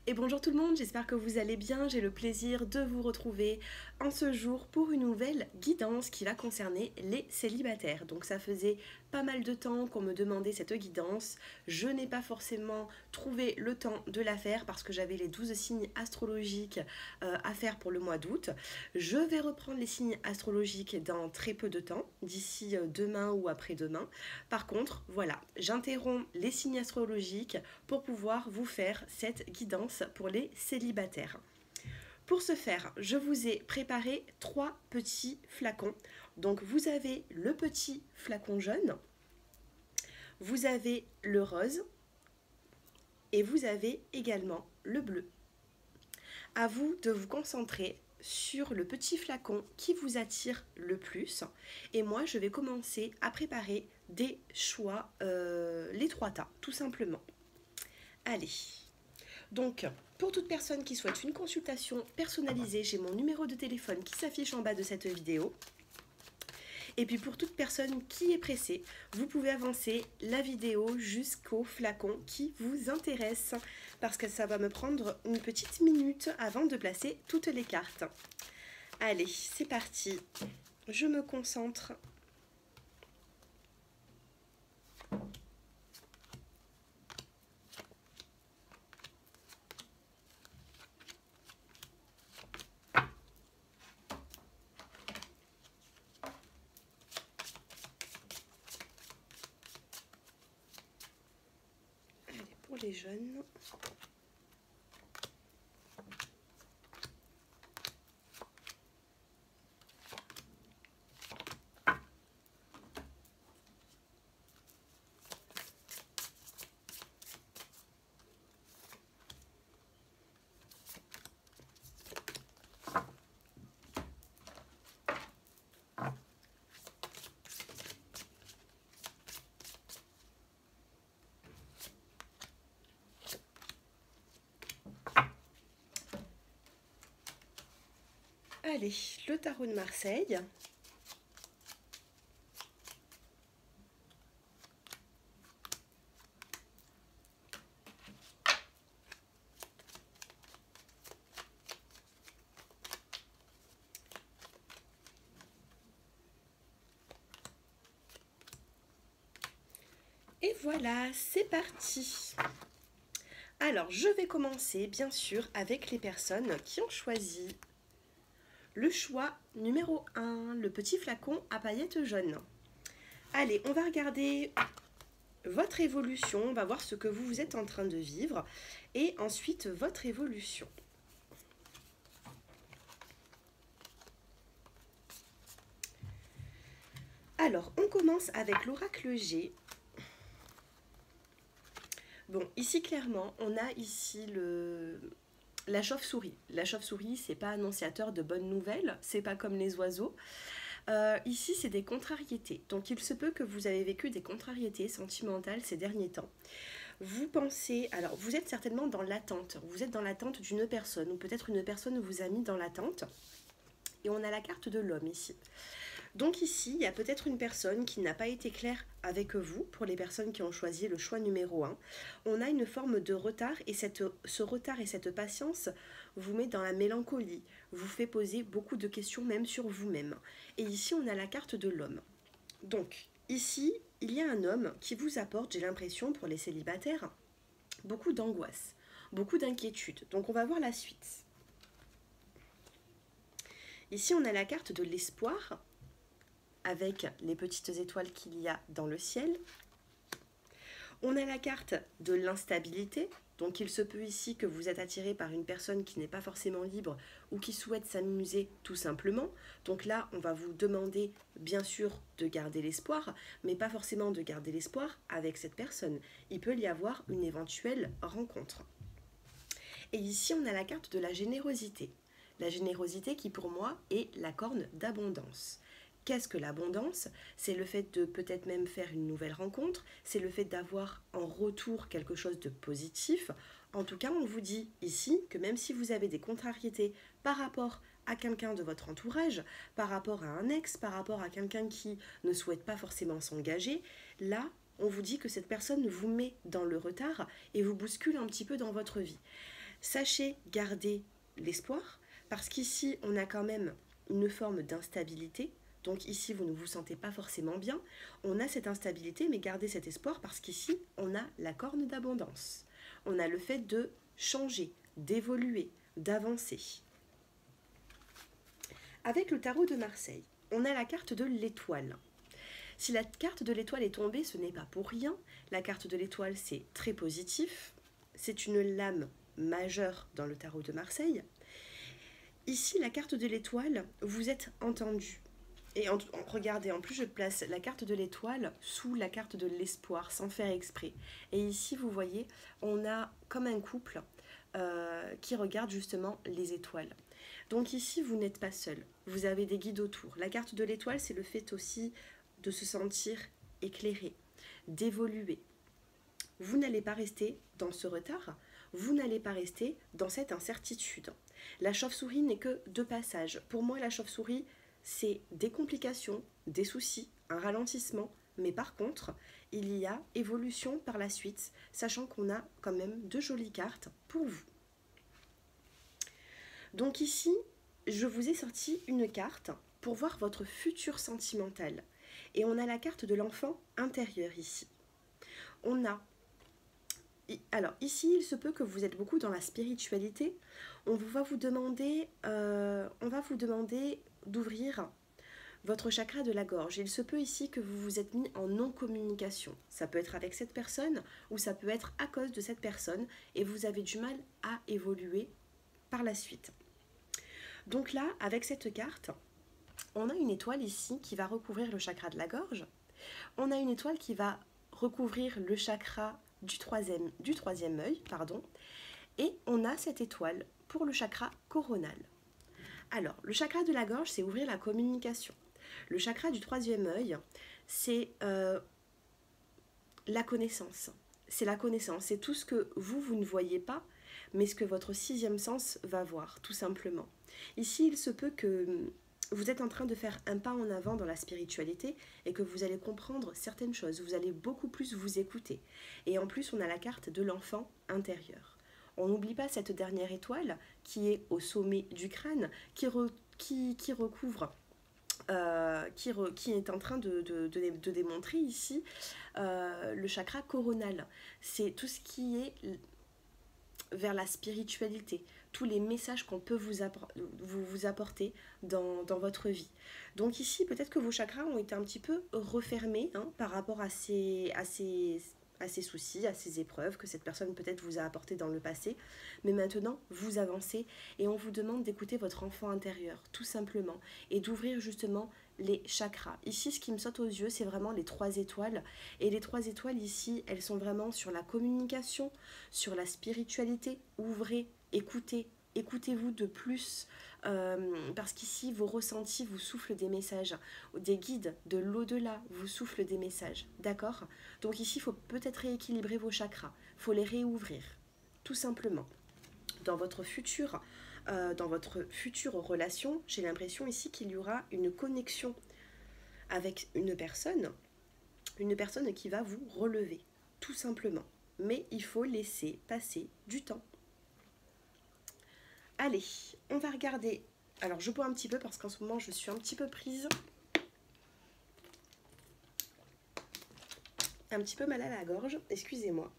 Et bonjour tout le monde, j'espère que vous allez bien. J'ai le plaisir de vous retrouver en ce jour pour une nouvelle guidance qui va concerner les célibataires. Donc ça faisait pas mal de temps qu'on me demandait cette guidance. Je n'ai pas forcément trouvé le temps de la faire parce que j'avais les 12 signes astrologiques à faire pour le mois d'août. Je vais reprendre les signes astrologiques dans très peu de temps, d'ici demain ou après-demain. Par contre, voilà, j'interromps les signes astrologiques pour pouvoir vous faire cette guidance pour les célibataires. Pour ce faire, je vous ai préparé 3 petits flacons. Donc vous avez le petit flacon jaune, vous avez le rose et vous avez également le bleu. À vous de vous concentrer sur le petit flacon qui vous attire le plus. Et moi, je vais commencer à préparer des choix, les 3 tas, tout simplement. Allez. Donc, pour toute personne qui souhaite une consultation personnalisée, j'ai mon numéro de téléphone qui s'affiche en bas de cette vidéo. Et puis pour toute personne qui est pressée, vous pouvez avancer la vidéo jusqu'au flacon qui vous intéresse, parce que ça va me prendre une petite minute avant de placer toutes les cartes. Allez, c'est parti. Je me concentre. Allez, pour les jeunes. Allez, le tarot de Marseille. Et voilà, c'est parti. Alors, je vais commencer, bien sûr, avec les personnes qui ont choisi le choix numéro 1, le petit flacon à paillettes jaunes. Allez, on va regarder votre évolution, on va voir ce que vous êtes en train de vivre, et ensuite votre évolution. Alors, on commence avec l'oracle G. Bon, ici, clairement, on a ici la chauve-souris. La chauve-souris, c'est pas annonciateur de bonnes nouvelles, c'est pas comme les oiseaux. Ici, c'est des contrariétés. Donc, il se peut que vous avez vécu des contrariétés sentimentales ces derniers temps. Vous pensez, alors vous êtes certainement dans l'attente. Vous êtes dans l'attente d'une personne, ou peut-être une personne vous a mis dans l'attente. Et on a la carte de l'homme ici. Donc ici, il y a peut-être une personne qui n'a pas été claire avec vous, pour les personnes qui ont choisi le choix numéro 1. On a une forme de retard, et ce retard et cette patience vous met dans la mélancolie, vous fait poser beaucoup de questions même sur vous-même. Et ici, on a la carte de l'homme. Donc, ici, il y a un homme qui vous apporte, j'ai l'impression, pour les célibataires, beaucoup d'angoisse, beaucoup d'inquiétude. Donc, on va voir la suite. Ici, on a la carte de l'espoir, avec les petites étoiles qu'il y a dans le ciel. On a la carte de l'instabilité, donc il se peut ici que vous êtes attiré par une personne qui n'est pas forcément libre ou qui souhaite s'amuser tout simplement. Donc là, on va vous demander bien sûr de garder l'espoir, mais pas forcément de garder l'espoir avec cette personne. Il peut y avoir une éventuelle rencontre. Et ici, on a la carte de la générosité. La générosité qui pour moi est la corne d'abondance. Qu'est-ce que l'abondance? C'est le fait de peut-être même faire une nouvelle rencontre, c'est le fait d'avoir en retour quelque chose de positif. En tout cas, on vous dit ici que même si vous avez des contrariétés par rapport à quelqu'un de votre entourage, par rapport à un ex, par rapport à quelqu'un qui ne souhaite pas forcément s'engager, là, on vous dit que cette personne vous met dans le retard et vous bouscule un petit peu dans votre vie. Sachez garder l'espoir, parce qu'ici, on a quand même une forme d'instabilité. Donc ici, vous ne vous sentez pas forcément bien. On a cette instabilité, mais gardez cet espoir, parce qu'ici, on a la corne d'abondance. On a le fait de changer, d'évoluer, d'avancer. Avec le tarot de Marseille, on a la carte de l'étoile. Si la carte de l'étoile est tombée, ce n'est pas pour rien. La carte de l'étoile, c'est très positif. C'est une lame majeure dans le tarot de Marseille. Ici, la carte de l'étoile, vous êtes entendu. Et regardez, en plus, je place la carte de l'étoile sous la carte de l'espoir, sans faire exprès. Et ici, vous voyez, on a comme un couple qui regarde justement les étoiles. Donc ici, vous n'êtes pas seul. Vous avez des guides autour. La carte de l'étoile, c'est le fait aussi de se sentir éclairé, d'évoluer. Vous n'allez pas rester dans ce retard, vous n'allez pas rester dans cette incertitude. La chauve-souris n'est que de passage. Pour moi, la chauve-souris, c'est des complications, des soucis, un ralentissement, mais par contre, il y a évolution par la suite, sachant qu'on a quand même de jolies cartes pour vous. Donc ici, je vous ai sorti une carte pour voir votre futur sentimental. Et on a la carte de l'enfant intérieur ici. On a... Alors ici, il se peut que vous êtes beaucoup dans la spiritualité. On va vous demander d'ouvrir votre chakra de la gorge. Il se peut ici que vous vous êtes mis en non-communication. Ça peut être avec cette personne ou ça peut être à cause de cette personne et vous avez du mal à évoluer par la suite. Donc là, avec cette carte, on a une étoile ici qui va recouvrir le chakra de la gorge. On a une étoile qui va recouvrir le chakra du troisième œil, et on a cette étoile pour le chakra coronal. Alors, le chakra de la gorge, c'est ouvrir la communication. Le chakra du troisième œil, c'est la connaissance. C'est la connaissance, c'est tout ce que vous ne voyez pas, mais ce que votre sixième sens va voir, tout simplement. Ici, il se peut que vous êtes en train de faire un pas en avant dans la spiritualité et que vous allez comprendre certaines choses. Vous allez beaucoup plus vous écouter. Et en plus, on a la carte de l'enfant intérieur. On n'oublie pas cette dernière étoile qui est au sommet du crâne, qui recouvre, qui est en train de démontrer ici le chakra coronal. C'est tout ce qui est vers la spiritualité, tous les messages qu'on peut vous apporter dans votre vie. Donc ici, peut-être que vos chakras ont été un petit peu refermés par rapport à ces soucis, à ces épreuves que cette personne peut-être vous a apportées dans le passé. Mais maintenant, vous avancez et on vous demande d'écouter votre enfant intérieur, tout simplement, et d'ouvrir justement les chakras. Ici, ce qui me saute aux yeux, c'est vraiment les 3 étoiles. Et les 3 étoiles ici, elles sont vraiment sur la communication, sur la spiritualité. Ouvrez, écoutez, écoutez-vous de plus, parce qu'ici, vos ressentis vous soufflent des messages. Des guides de l'au-delà vous soufflent des messages. D'accord ? Donc ici, il faut peut-être rééquilibrer vos chakras. Il faut les réouvrir, tout simplement. Dans votre future relation, j'ai l'impression ici qu'il y aura une connexion avec une personne qui va vous relever, tout simplement. Mais il faut laisser passer du temps. Allez, on va regarder. Alors, je bois un petit peu parce qu'en ce moment, je suis un petit peu prise. Un petit peu mal à la gorge, excusez-moi.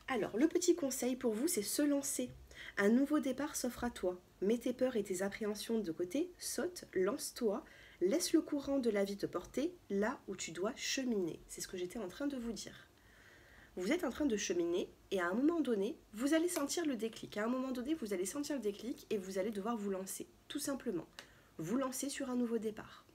Alors, le petit conseil pour vous, c'est se lancer. Un nouveau départ s'offre à toi. Mets tes peurs et tes appréhensions de côté, saute, lance-toi, laisse le courant de la vie te porter là où tu dois cheminer. C'est ce que j'étais en train de vous dire. Vous êtes en train de cheminer et à un moment donné, vous allez sentir le déclic. À un moment donné, vous allez sentir le déclic et vous allez devoir vous lancer, tout simplement. Vous lancer sur un nouveau départ.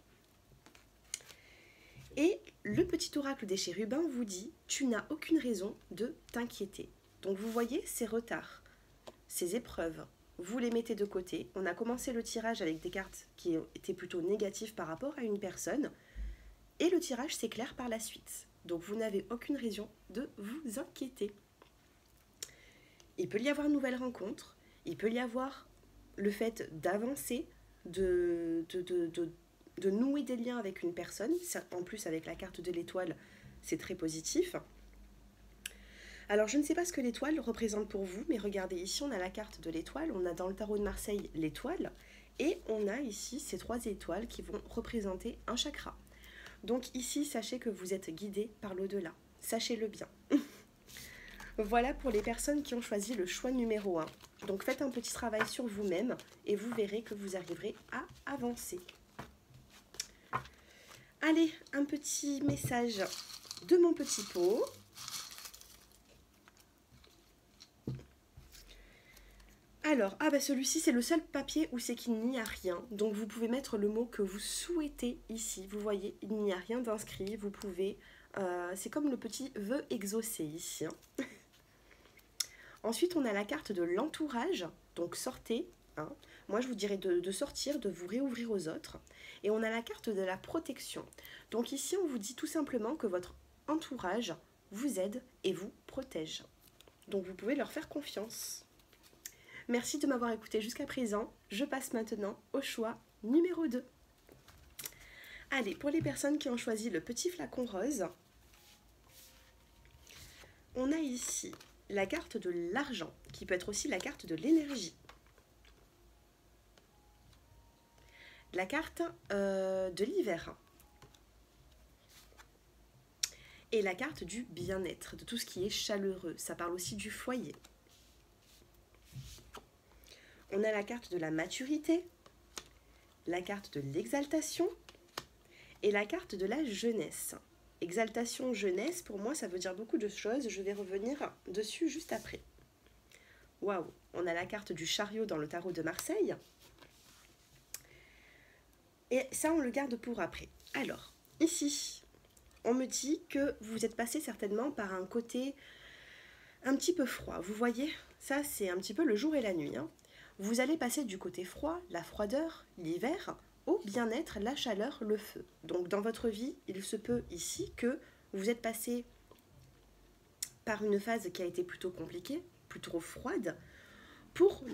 Et le petit oracle des chérubins vous dit « Tu n'as aucune raison de t'inquiéter ». Donc vous voyez ces retards, ces épreuves, vous les mettez de côté. On a commencé le tirage avec des cartes qui étaient plutôt négatives par rapport à une personne. Et le tirage s'éclaire par la suite. Donc vous n'avez aucune raison de vous inquiéter. Il peut y avoir une nouvelle rencontre, il peut y avoir le fait d'avancer, de nouer des liens avec une personne. En plus, avec la carte de l'étoile, c'est très positif. Alors je ne sais pas ce que l'étoile représente pour vous, mais regardez, ici on a la carte de l'étoile, on a dans le tarot de Marseille l'étoile, et on a ici ces 3 étoiles qui vont représenter un chakra. Donc ici, sachez que vous êtes guidé par l'au-delà, sachez-le bien. Voilà pour les personnes qui ont choisi le choix numéro 1. Donc faites un petit travail sur vous-même et vous verrez que vous arriverez à avancer. Allez, un petit message de mon petit pot. Alors, celui-ci c'est le seul papier où c'est qu'il n'y a rien. Donc vous pouvez mettre le mot que vous souhaitez ici. Vous voyez, il n'y a rien d'inscrit. Vous pouvez, c'est comme le petit vœu exaucé ici. Hein. Ensuite, on a la carte de l'entourage. Donc sortez. Hein. Moi, je vous dirais de sortir, de vous réouvrir aux autres. Et on a la carte de la protection. Donc ici, on vous dit tout simplement que votre entourage vous aide et vous protège. Donc vous pouvez leur faire confiance. Merci de m'avoir écouté jusqu'à présent. Je passe maintenant au choix numéro 2. Allez, pour les personnes qui ont choisi le petit flacon rose, on a ici la carte de l'argent, qui peut être aussi la carte de l'énergie. La carte de l'hiver. Et la carte du bien-être, de tout ce qui est chaleureux. Ça parle aussi du foyer. On a la carte de la maturité, la carte de l'exaltation et la carte de la jeunesse. Exaltation, jeunesse, pour moi, ça veut dire beaucoup de choses. Je vais revenir dessus juste après. Waouh, on a la carte du chariot dans le tarot de Marseille. Et ça, on le garde pour après. Alors, ici, on me dit que vous êtes passé certainement par un côté un petit peu froid. Vous voyez, ça, c'est un petit peu le jour et la nuit, hein. Vous allez passer du côté froid, la froideur, l'hiver, au bien-être, la chaleur, le feu. Donc dans votre vie, il se peut ici que vous êtes passé par une phase qui a été plutôt compliquée, plutôt froide, pour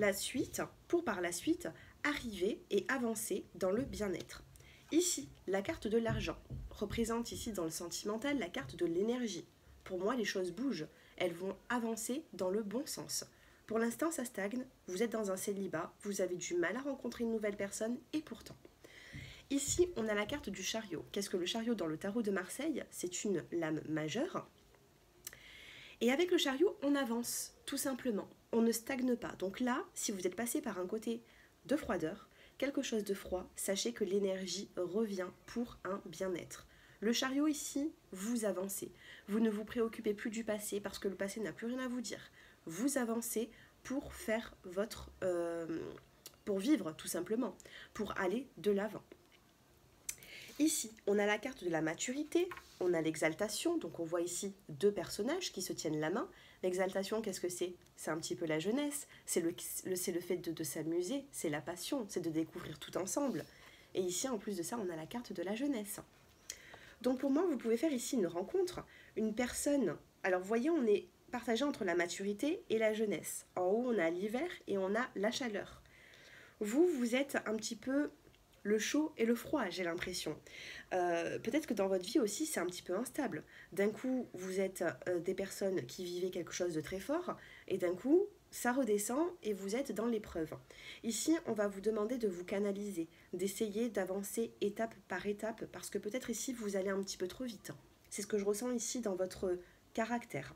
par la suite arriver et avancer dans le bien-être. Ici, la carte de l'argent représente ici dans le sentimental la carte de l'énergie. Pour moi, les choses bougent, elles vont avancer dans le bon sens. Pour l'instant, ça stagne, vous êtes dans un célibat, vous avez du mal à rencontrer une nouvelle personne, et pourtant. Ici, on a la carte du chariot. Qu'est-ce que le chariot dans le tarot de Marseille? C'est une lame majeure. Et avec le chariot, on avance, tout simplement. On ne stagne pas. Donc là, si vous êtes passé par un côté de froideur, quelque chose de froid, sachez que l'énergie revient pour un bien-être. Le chariot ici, vous avancez. Vous ne vous préoccupez plus du passé parce que le passé n'a plus rien à vous dire. Vous avancez pour faire pour vivre tout simplement, pour aller de l'avant. Ici, on a la carte de la maturité, on a l'exaltation, donc on voit ici 2 personnages qui se tiennent la main. L'exaltation, qu'est-ce que c'est? C'est un petit peu la jeunesse, c'est le fait de s'amuser, c'est la passion, c'est de découvrir tout ensemble. Et ici, en plus de ça, on a la carte de la jeunesse. Donc pour moi, vous pouvez faire ici une rencontre, une personne. Alors vous voyez, on est partagé entre la maturité et la jeunesse. En haut, on a l'hiver et on a la chaleur. Vous êtes un petit peu le chaud et le froid, j'ai l'impression. Peut-être que dans votre vie aussi, c'est un petit peu instable. D'un coup, vous êtes des personnes qui vivaient quelque chose de très fort, et d'un coup, ça redescend et vous êtes dans l'épreuve. Ici, on va vous demander de vous canaliser, d'essayer d'avancer étape par étape, parce que peut-être ici, vous allez un petit peu trop vite. C'est ce que je ressens ici dans votre caractère.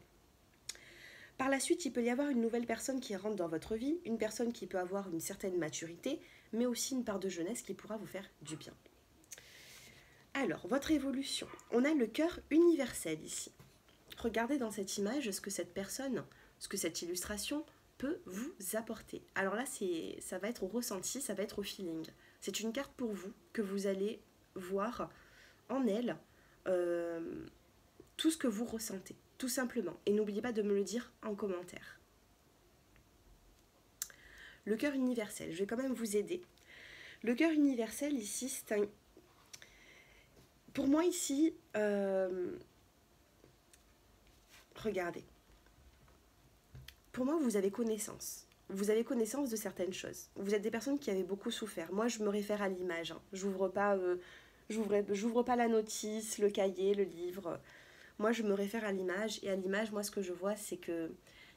Par la suite, il peut y avoir une nouvelle personne qui rentre dans votre vie, une personne qui peut avoir une certaine maturité, mais aussi une part de jeunesse qui pourra vous faire du bien. Alors, votre évolution. On a le cœur universel ici. Regardez dans cette image ce que cette personne, ce que cette illustration peut vous apporter. Alors là, ça va être au ressenti, ça va être au feeling. C'est une carte pour vous que vous allez voir en elle tout ce que vous ressentez. Tout simplement. Et n'oubliez pas de me le dire en commentaire. Le cœur universel, je vais quand même vous aider. Le cœur universel ici, c'est un... Pour moi ici, regardez. Pour moi, vous avez connaissance. Vous avez connaissance de certaines choses. Vous êtes des personnes qui avaient beaucoup souffert. Moi, je me réfère à l'image. Hein. J'ouvre pas la notice, le cahier, le livre. Moi, je me réfère à l'image, et à l'image, moi, ce que je vois, c'est que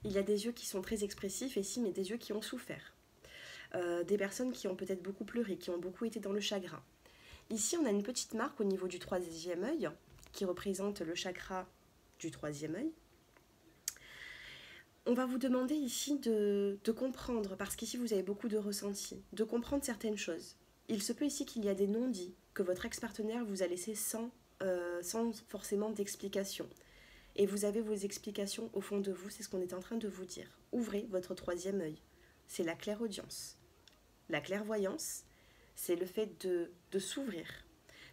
il y a des yeux qui sont très expressifs, et si, mais des yeux qui ont souffert. Des personnes qui ont peut-être beaucoup pleuré, qui ont beaucoup été dans le chagrin. Ici, on a une petite marque au niveau du troisième œil, qui représente le chakra du troisième œil. On va vous demander ici de comprendre, parce qu'ici vous avez beaucoup de ressentis, de comprendre certaines choses. Il se peut ici qu'il y a des non-dits que votre ex-partenaire vous a laissés sans forcément d'explication. Et vous avez vos explications au fond de vous, c'est ce qu'on est en train de vous dire. Ouvrez votre troisième œil. C'est la clairaudience. La clairvoyance, c'est le fait de s'ouvrir.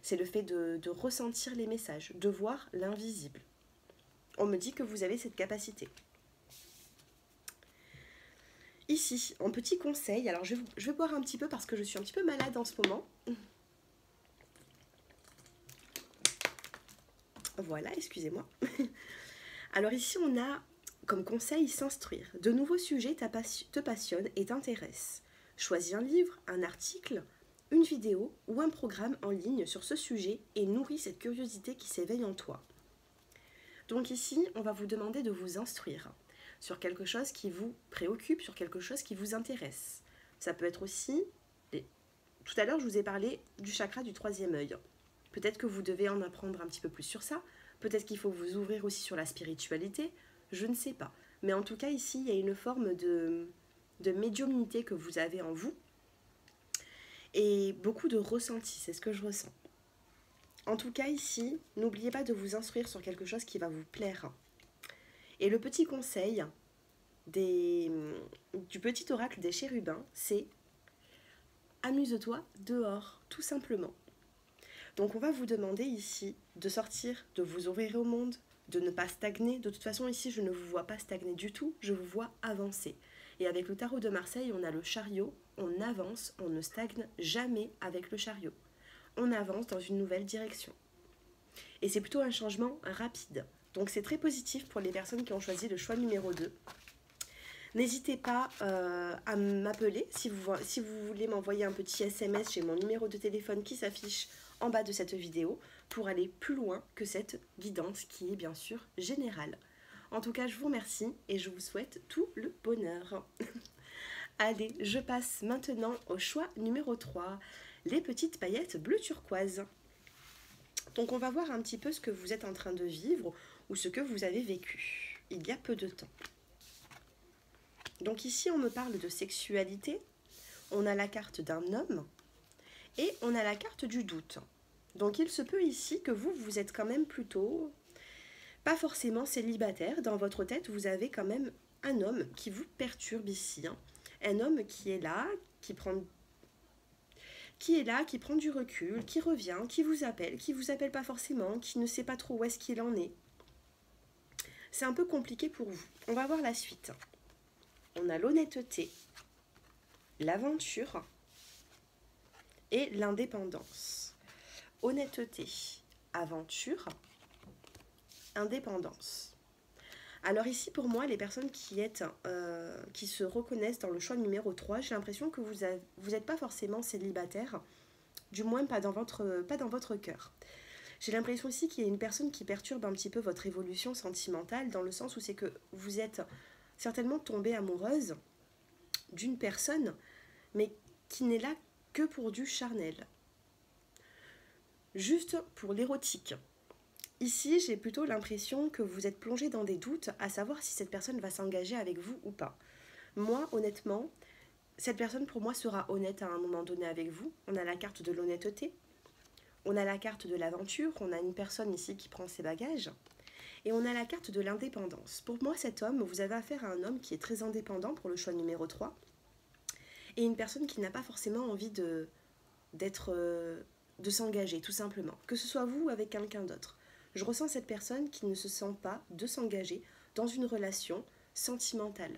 C'est le fait de ressentir les messages, de voir l'invisible. On me dit que vous avez cette capacité. Ici, en petit conseil, alors je vais boire un petit peu parce que je suis un petit peu malade en ce moment. Voilà, excusez-moi. Alors ici, on a comme conseil s'instruire. De nouveaux sujets te passionnent et t'intéressent. Choisis un livre, un article, une vidéo ou un programme en ligne sur ce sujet et nourris cette curiosité qui s'éveille en toi. Donc ici, on va vous demander de vous instruire sur quelque chose qui vous préoccupe, sur quelque chose qui vous intéresse. Ça peut être aussi, tout à l'heure je vous ai parlé du chakra du troisième œil. Peut-être que vous devez en apprendre un petit peu plus sur ça, peut-être qu'il faut vous ouvrir aussi sur la spiritualité, je ne sais pas. Mais en tout cas ici, il y a une forme de médiumnité que vous avez en vous et beaucoup de ressenti, c'est ce que je ressens. En tout cas ici, n'oubliez pas de vous instruire sur quelque chose qui va vous plaire. Et le petit conseil du petit oracle des chérubins, c'est amuse-toi dehors, tout simplement. Donc on va vous demander ici de sortir, de vous ouvrir au monde, de ne pas stagner. De toute façon ici je ne vous vois pas stagner du tout, je vous vois avancer. Et avec le tarot de Marseille, on a le chariot, on avance, on ne stagne jamais avec le chariot. On avance dans une nouvelle direction. Et c'est plutôt un changement rapide. Donc c'est très positif pour les personnes qui ont choisi le choix numéro 2. N'hésitez pas à m'appeler si vous voulez m'envoyer un petit SMS chez mon numéro de téléphone qui s'affiche en bas de cette vidéo pour aller plus loin que cette guidance qui est bien sûr générale. En tout cas, je vous remercie et je vous souhaite tout le bonheur. Allez, je passe maintenant au choix numéro 3, les petites paillettes bleu turquoise. Donc on va voir un petit peu ce que vous êtes en train de vivre ou ce que vous avez vécu il y a peu de temps. Donc ici on me parle de sexualité, on a la carte d'un homme et on a la carte du doute. Donc il se peut ici que vous êtes quand même plutôt pas forcément célibataire. Dans votre tête vous avez quand même un homme qui vous perturbe ici. Un homme qui est là, qui prend du recul, qui revient, qui vous appelle pas forcément, qui ne sait pas trop où est-ce qu'il en est. C'est un peu compliqué pour vous. On va voir la suite. On a l'honnêteté, l'aventure et l'indépendance. Honnêteté, aventure, indépendance. Alors ici, pour moi, les personnes qui se reconnaissent dans le choix numéro 3, j'ai l'impression que vous n'êtes pas forcément célibataire, du moins pas dans votre cœur. J'ai l'impression aussi qu'il y a une personne qui perturbe un petit peu votre évolution sentimentale, dans le sens où c'est que vous êtes certainement tombée amoureuse d'une personne, mais qui n'est là que pour du charnel. Juste pour l'érotique. Ici, j'ai plutôt l'impression que vous êtes plongé dans des doutes à savoir si cette personne va s'engager avec vous ou pas. Moi, honnêtement, cette personne pour moi sera honnête à un moment donné avec vous. On a la carte de l'honnêteté, on a la carte de l'aventure, on a une personne ici qui prend ses bagages, et on a la carte de l'indépendance. Pour moi, cet homme, vous avez affaire à un homme qui est très indépendant pour le choix numéro 3, et une personne qui n'a pas forcément envie de s'engager, tout simplement. Que ce soit vous ou avec quelqu'un d'autre. Je ressens cette personne qui ne se sent pas de s'engager dans une relation sentimentale.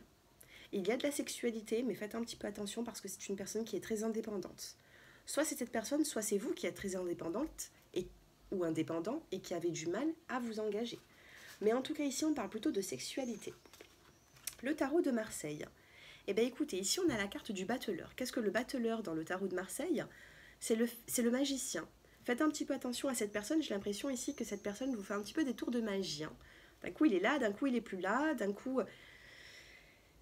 Il y a de la sexualité, mais faites un petit peu attention parce que c'est une personne qui est très indépendante. Soit c'est cette personne, soit c'est vous qui êtes très indépendante ou indépendant et qui avez du mal à vous engager. Mais en tout cas ici on parle plutôt de sexualité. Le tarot de Marseille. Eh bien écoutez, ici on a la carte du battleur. Qu'est-ce que le battleur dans le tarot de Marseille ? C'est le magicien. Faites un petit peu attention à cette personne. J'ai l'impression ici que cette personne vous fait un petit peu des tours de magie. Hein. D'un coup, il est là, d'un coup, il est plus là, d'un coup...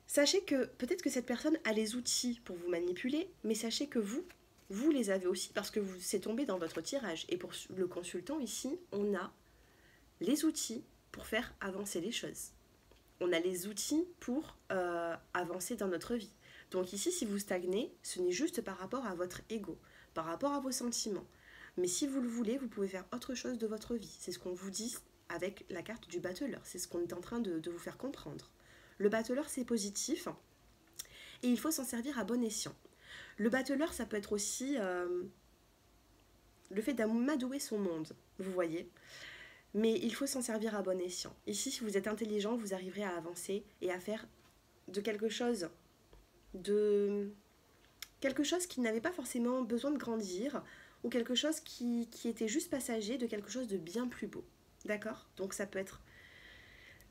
Sachez que peut-être que cette personne a les outils pour vous manipuler, mais sachez que vous les avez aussi parce que c'est tombé dans votre tirage. Et pour le consultant ici, on a les outils pour faire avancer les choses. On a les outils pour avancer dans notre vie. Donc ici, si vous stagnez, ce n'est juste par rapport à votre ego, par rapport à vos sentiments. Mais si vous le voulez, vous pouvez faire autre chose de votre vie. C'est ce qu'on vous dit avec la carte du battleur. C'est ce qu'on est en train de vous faire comprendre. Le battleur, c'est positif et il faut s'en servir à bon escient. Le battleur, ça peut être aussi le fait d'amadouer son monde, vous voyez. Mais il faut s'en servir à bon escient. Ici, si vous êtes intelligent, vous arriverez à avancer et à faire de quelque chose qui n'avait pas forcément besoin de grandir ou quelque chose qui était juste passager, de quelque chose de bien plus beau. D'accord? Donc ça peut être...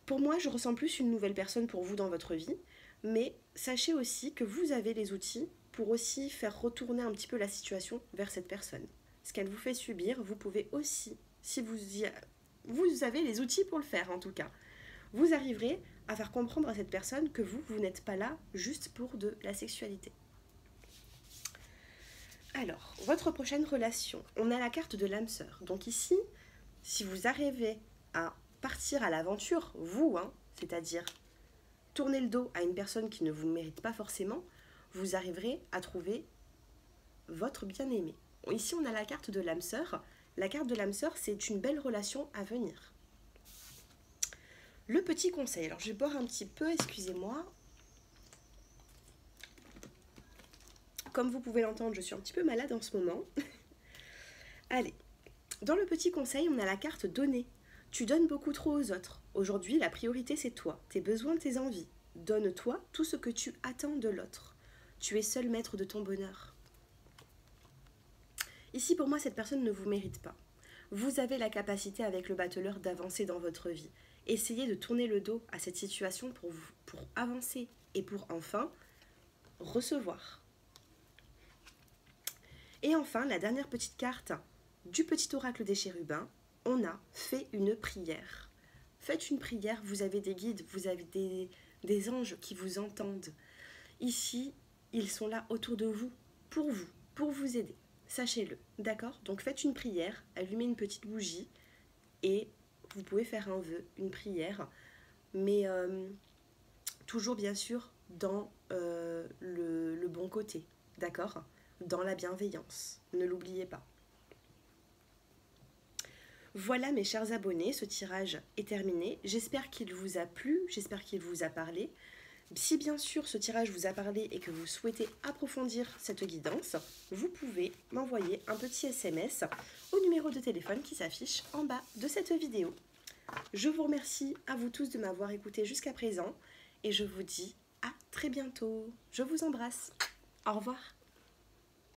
Pour moi, je ressens plus une nouvelle personne pour vous dans votre vie, mais sachez aussi que vous avez les outils pour aussi faire retourner un petit peu la situation vers cette personne. Ce qu'elle vous fait subir, vous pouvez aussi, si vous avez les outils pour le faire en tout cas, vous arriverez à faire comprendre à cette personne que vous n'êtes pas là juste pour de la sexualité. Alors, votre prochaine relation, on a la carte de l'âme sœur. Donc ici, si vous arrivez à partir à l'aventure, vous, c'est-à-dire tourner le dos à une personne qui ne vous mérite pas forcément, vous arriverez à trouver votre bien-aimé. Ici, on a la carte de l'âme sœur. La carte de l'âme sœur, c'est une belle relation à venir. Le petit conseil. Alors, je vais boire un petit peu, excusez-moi. Comme vous pouvez l'entendre, je suis un petit peu malade en ce moment. Allez, dans le petit conseil, on a la carte donner. Tu donnes beaucoup trop aux autres. Aujourd'hui, la priorité, c'est toi, tes besoins, tes envies. Donne-toi tout ce que tu attends de l'autre. Tu es seul maître de ton bonheur. Ici, pour moi, cette personne ne vous mérite pas. Vous avez la capacité avec le battleur d'avancer dans votre vie. Essayez de tourner le dos à cette situation pour avancer et pour enfin recevoir. Et enfin, la dernière petite carte du petit oracle des chérubins, on a fait une prière. Faites une prière, vous avez des guides, vous avez des anges qui vous entendent. Ici, ils sont là autour de vous, pour vous aider. Sachez-le, d'accord? Donc faites une prière, allumez une petite bougie et vous pouvez faire un vœu, une prière, mais toujours bien sûr dans le bon côté, d'accord? Dans la bienveillance, ne l'oubliez pas. Voilà mes chers abonnés, ce tirage est terminé. J'espère qu'il vous a plu, j'espère qu'il vous a parlé. Si bien sûr ce tirage vous a parlé et que vous souhaitez approfondir cette guidance, vous pouvez m'envoyer un petit SMS au numéro de téléphone qui s'affiche en bas de cette vidéo. Je vous remercie à vous tous de m'avoir écouté jusqu'à présent et je vous dis à très bientôt. Je vous embrasse. Au revoir.